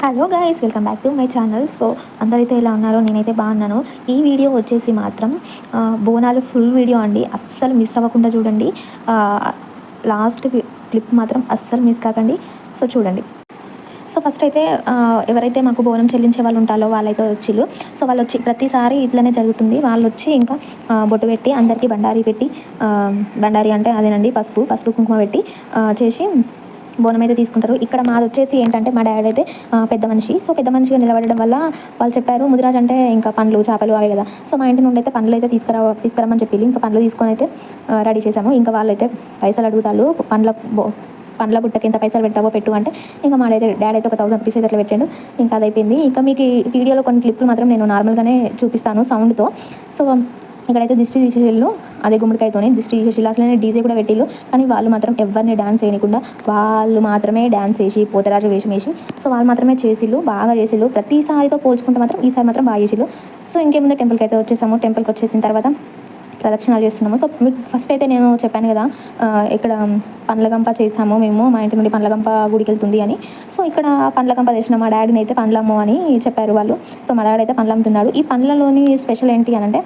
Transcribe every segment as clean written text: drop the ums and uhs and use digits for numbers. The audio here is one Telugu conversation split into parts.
Hello guys, welcome back to my channel. So అందరైతే ఎలా ఉన్నారో, నేనైతే బాగున్నాను. ఈ వీడియో వచ్చేసి మాత్రం బోనాలు ఫుల్ వీడియో అండి, అస్సలు మిస్ అవ్వకుండా చూడండి. లాస్ట్ క్లిప్ మాత్రం అస్సలు మిస్ కాకండి. సో చూడండి. సో ఫస్ట్ అయితే ఎవరైతే మాకు బోనం చెల్లించే వాళ్ళు ఉంటారో వాళ్ళైతే వచ్చిళ్ళు. సో వాళ్ళు వచ్చి ప్రతిసారి ఇట్లనే జరుగుతుంది. వాళ్ళు వచ్చి ఇంకా బొట్టు పెట్టి అందరికీ బండారి పెట్టి, బండారి అంటే అదేనండి పసుపు కుంకుమ పెట్టి చేసి బోనం అయితే తీసుకుంటారు. ఇక్కడ మాది వచ్చేసి ఏంటంటే, మా డాడీ అయితే పెద్ద మనిషి. సో పెద్ద మనిషిగా నిలబడడం వల్ల వాళ్ళు చెప్పారు, ముదిరాజు అంటే ఇంకా పండ్లు చేపలు అవే కదా. సో మా ఇంటి నుండి అయితే పండ్లు అయితే తీసుకురమ్మని చెప్పి ఇంకా పండ్లు తీసుకొని అయితే రెడీ చేసాము. ఇంకా వాళ్ళైతే పైసలు అడుగుతారు. పండ్ల బుట్టకి ఎంత పైసలు పెడతావో పెట్టు అంటే, ఇంకా మా డాడీ అయితే ఒక 1000 రూపీస్ అయితే అట్లా పెట్టాడు. ఇంకా అది అయిపోయింది. ఇంకా మీకు ఈ వీడియోలో కొన్ని క్లిప్లు మాత్రం నేను నార్మల్గానే చూపిస్తాను సౌండ్తో. సో ఇక్కడైతే దిష్టి తీసేళ్ళు, అదే గుమ్మడికాయతోనే దిష్టి తీసేసి అట్లనే డీజే కూడా పెట్టిళ్ళు. కానీ వాళ్ళు మాత్రం ఎవరిని డ్యాన్స్ చేయకుండా వాళ్ళు మాత్రమే డ్యాన్స్ చేసి పోతరాజు వేషం వేసి సో వాళ్ళు మాత్రమే చేసిళ్ళు, బాగా చేసిళ్ళు. ప్రతిసారితో పోల్చుకుంటే మాత్రం ఈసారి మాత్రం బాగా చేసిళ్ళు. సో ఇంకేముంది, టెంపుల్కి అయితే వచ్చేసాము. టెంపుల్కి వచ్చేసిన తర్వాత ప్రదక్షిణాలు చేస్తున్నాము. సో మీకు ఫస్ట్ అయితే నేను చెప్పాను కదా, ఇక్కడ పండ్లగంప చేసాము మేము, మా ఇంటి నుండి పండ్లగంప గుడికి వెళ్తుంది అని. సో ఇక్కడ పండ్లగంప చేసిన మా డాడీని అయితే పండ్లమ్ము అని చెప్పారు వాళ్ళు. సో మా డాడీ అయితే పండ్లు అమ్ముతున్నాడు. ఈ పండ్లలోని స్పెషల్ ఏంటి అని అంటే,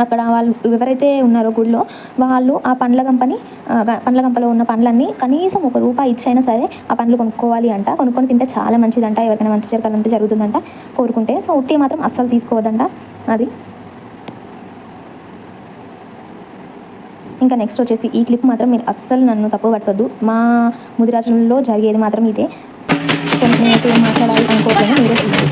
అక్కడ వాళ్ళు ఎవరైతే ఉన్నారో గుడిలో వాళ్ళు ఆ పండ్లగంపలో ఉన్న పండ్లన్నీ కనీసం ₹1 ఇచ్చైనా సరే ఆ పండ్లు కొనుక్కోవాలి అంట. కొనుక్కొని తింటే చాలా మంచిదంట, ఎవరికైనా మంచి జరగాలంటే జరుగుతుందంట కోరుకుంటే. సో ఉట్టి మాత్రం అస్సలు తీసుకోవద్దంట అది. ఇంకా నెక్స్ట్ వచ్చేసి ఈ క్లిప్ మాత్రం మీరు అస్సలు నన్ను తప్పు పట్టొద్దు. మా ముదిరాజులలో జరిగేది మాత్రం ఇదే. సో నేనైతే ఏం మాట్లాడాలి అనుకోవట్లేదు, మీరే చూడండి.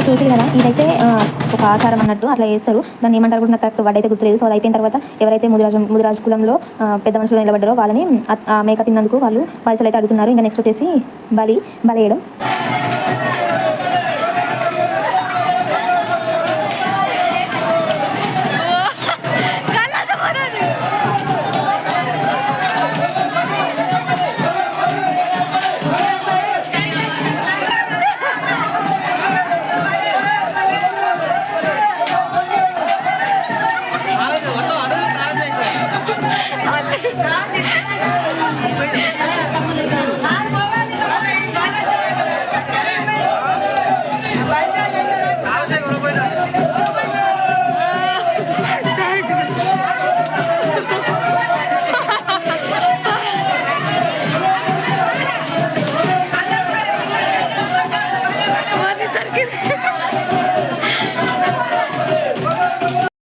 చూసి కదా, ఇదైతే ఒక ఆచారం అన్నట్టు అట్లా చేస్తారు. దాన్ని ఏమంటారు కూడా నాకు కరెక్ట్ వర్డ్ అయితే గుర్తులేదు. సో అది అయిపోయిన తర్వాత ఎవరైతే ముదిరాజు కులంలో పెద్ద మనుషులు నిలబడ్డారో వాళ్ళని మేక తిన్నందుకు వాళ్ళు పైసలు అయితే అడుగుతున్నారు. ఇంకా నెక్స్ట్ వచ్చేసి బలేయడం.